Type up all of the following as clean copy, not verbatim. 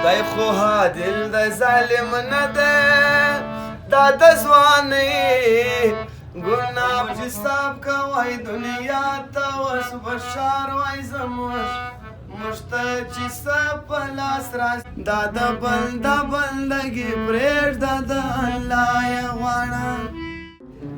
دای خو عادل د ظالم نه ده دا د ځوانۍ ګناه چې صاحب کوی دنیا ته اوس بشار وای زموږ موږ ته چې څه په لاس راځي دا د بندګي پرېږده د الله یې غواړه.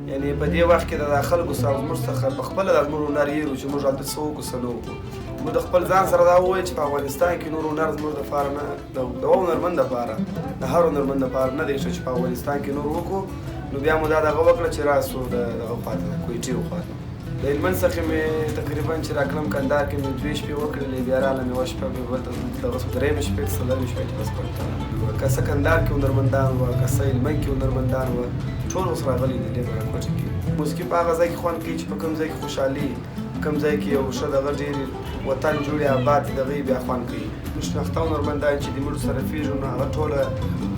یعنې په دې وخت کې د خلکو څخه زموږ څخه په خپله د زموږ هنر هېر و چې موږ هلته څه وکړو څه نه وکړو. موږ د خپل ځان سره دا ووایو چې په افغانستان کې نور هنر زموږ دپاره نه د یوه هنرمند دپاره د هر هنرمند دپاره نه دی ښه چې په افغانستان کې نور وکړو. نو بیا مو دا دغه وکړه چې راسو دغه خواته د کویټې خواته د هلمند څخه مې تقریبا چې راکړم کندهار کې مې 2 شپې وکړلې بیا راغلم یوه شپه مې بلته دغه شو 3 شپې څلورمې شپې چې بس بلته که څه کندهار کې هنرمندان وه که څه هلمند کې هنرمندان وه ټول اوس راغلي دي دې کوټه کې. موسیقي په هغه ځای کې خوند کوي چې په کوم ځای کې خوشحالي کوم ځای کې یو ښه دغه ډېر وطن جوړې آباد دي دغه یې بیا خوند کوي. شناخته هنرمندان چې د موږ سره پېژنو هغه ټوله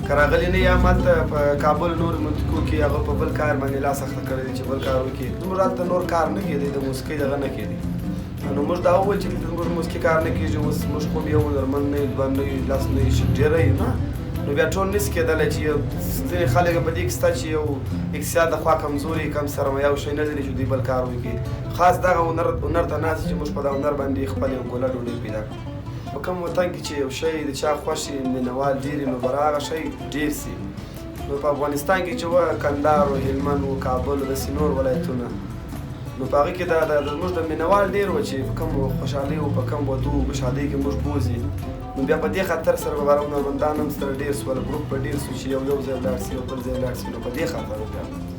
که راغلي نه یې همالته په کابل نورو منطقو کې هغه په بل کار باندې لاس اخته کړی دی چې بل کار وکړي. زموږ هلته نور کار نه کېدی د موسیقۍ دغه نه کېدی. نو موږ دا وویل چې زموږ موسیقي کار نه کېږي اوس موږ خو یو هنرمند نه یو دوه نه یو لس نه یو ډېره یو نه نو بیا ټول نشي کېدلی چې ځینې خلک په دې کې شته چې یو اقتصاد د خوا کمزوري کم سرمایه او شی نه لري چې دوی بل کار وکړي. خاص دغه هنر ته ناست چې موږ په دغه هنر باندې خپل یو ګوله ډوډۍ پیدا کړو. په کوم وطن کې چې یو شی د چا خوښ وي مینهوال ډېر وي نو به هغه شی ډېر سي. نو په افغانستان کې چې وه کندهار و هلمند و کابل و داسې نور ولایتونه نو په هغې کې زموږ د مینهوال ډېر وه چې په کوم خوشحالۍ و په کوم ودو و شادۍ کې موږ بوځي. نو بیا په دې خاطر سره به هنرمندان هم سره ډېر سول ګروپ به ډېر سو چې یو ځای ولاړ سي یو بل ځای ولاړ سي نو په دې خاطر بیا